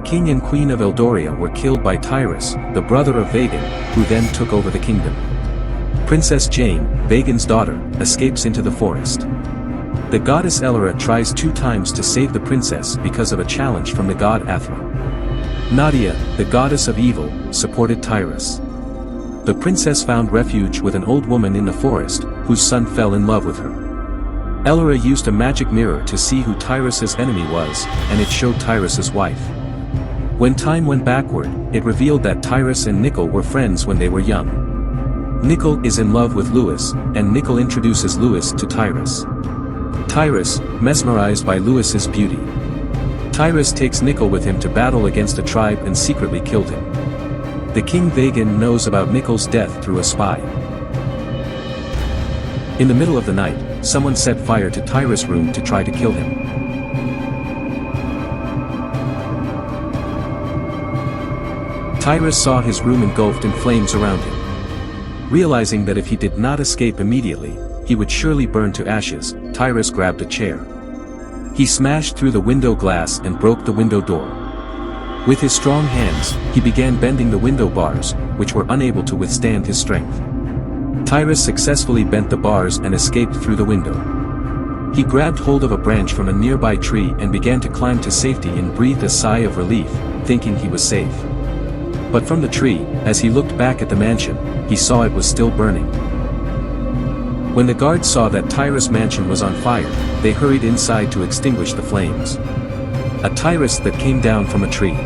king and queen of Eldoria were killed by Tyrus, the brother of Vagan, who then took over the kingdom. Princess Jane, Vagan's daughter, escapes into the forest. The goddess Elora tries 2 times to save the princess because of a challenge from the god Athra. Nadia, the goddess of evil, supported Tyrus. The princess found refuge with an old woman in the forest, whose son fell in love with her. Elora used a magic mirror to see who Tyrus's enemy was, and it showed Tyrus's wife. When time went backward, it revealed that Tyrus and Nicol were friends when they were young. Nicol is in love with Lewis, and Nicol introduces Lewis to Tyrus. Tyrus, mesmerized by Lewis's beauty. Tyrus takes Nicol with him to battle against a tribe and secretly killed him. The king Vagan knows about Nicol's death through a spy. In the middle of the night, someone set fire to Tyrus' room to try to kill him. Tyrus saw his room engulfed in flames around him. Realizing that if he did not escape immediately, he would surely burn to ashes, Tyrus grabbed a chair. He smashed through the window glass and broke the window door. With his strong hands, he began bending the window bars, which were unable to withstand his strength. Tyrus successfully bent the bars and escaped through the window. He grabbed hold of a branch from a nearby tree and began to climb to safety and breathed a sigh of relief, thinking he was safe. But from the tree, as he looked back at the mansion, he saw it was still burning. When the guards saw that Tyrus' mansion was on fire, they hurried inside to extinguish the flames. A Tyrus that came down from a tree.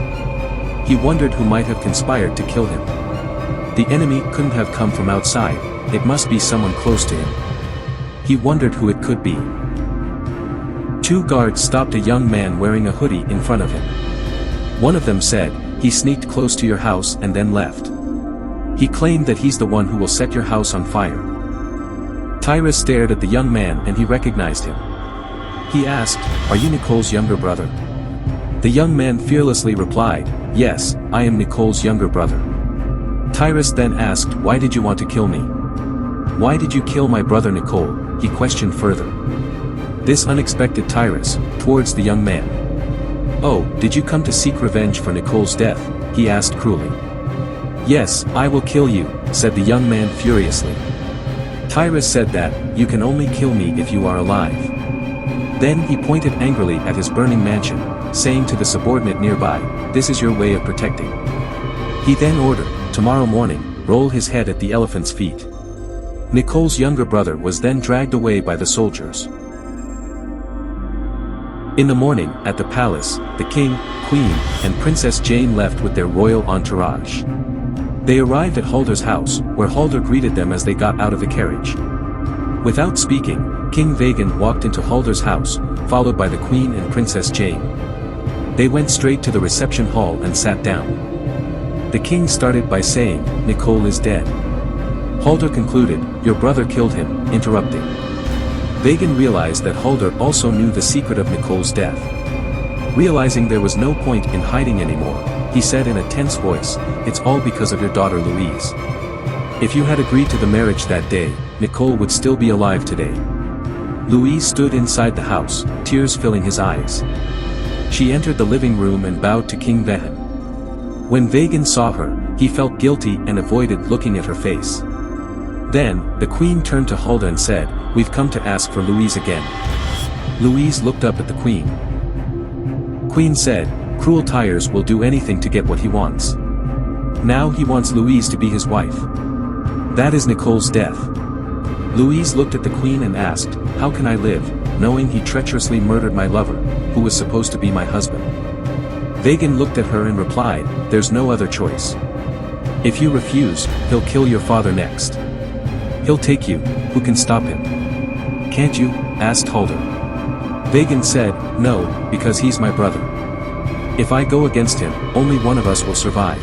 He wondered who might have conspired to kill him. The enemy couldn't have come from outside, it must be someone close to him. He wondered who it could be. 2 guards stopped a young man wearing a hoodie in front of him. One of them said, "He sneaked close to your house and then left. He claimed that he's the one who will set your house on fire." Tyrus stared at the young man and he recognized him. He asked, "Are you Nicol's younger brother?" The young man fearlessly replied, "Yes, I am Nicol's younger brother." Tyrus then asked, "Why did you want to kill me?" "Why did you kill my brother Nicol?" he questioned further. This unexpected Tyrus, towards the young man. "Oh, did you come to seek revenge for Nicol's death?" he asked cruelly. "Yes, I will kill you," said the young man furiously. Tyrus said that, "You can only kill me if you are alive." Then he pointed angrily at his burning mansion, saying to the subordinate nearby, "This is your way of protecting." He then ordered, "Tomorrow morning, roll his head at the elephant's feet." Nicol's younger brother was then dragged away by the soldiers. In the morning, at the palace, the king, queen, and Princess Jane left with their royal entourage. They arrived at Halder's house, where Halder greeted them as they got out of the carriage. Without speaking, King Vagan walked into Halder's house, followed by the queen and Princess Jane. They went straight to the reception hall and sat down. The king started by saying, "Nicol is dead." Halder concluded, "Your brother killed him," interrupting. Vagan realized that Halder also knew the secret of Nicol's death. Realizing there was no point in hiding anymore, he said in a tense voice, "It's all because of your daughter Louise. If you had agreed to the marriage that day, Nicol would still be alive today." Louise stood inside the house, tears filling his eyes. She entered the living room and bowed to King Vagan. When Vagan saw her, he felt guilty and avoided looking at her face. Then, the queen turned to Halder and said, "We've come to ask for Louise again." Louise looked up at the queen. Queen said, "Cruel Tyres will do anything to get what he wants. Now he wants Louise to be his wife. That is Nicol's death." Louise looked at the queen and asked, "How can I live, knowing he treacherously murdered my lover, who was supposed to be my husband?" Vagan looked at her and replied, "There's no other choice. If you refuse, he'll kill your father next. He'll take you, who can stop him?" "Can't you?" asked Halder. Vagan said, "No, because he's my brother. If I go against him, only one of us will survive."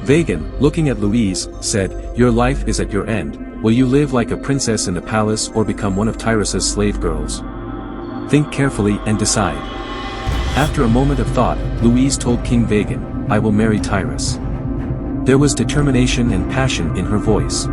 Vagan, looking at Louise, said, "Your life is at your end. Will you live like a princess in the palace or become one of Tyrus's slave girls? Think carefully and decide." After a moment of thought, Louise told King Vagan, "I will marry Tyrus." There was determination and passion in her voice.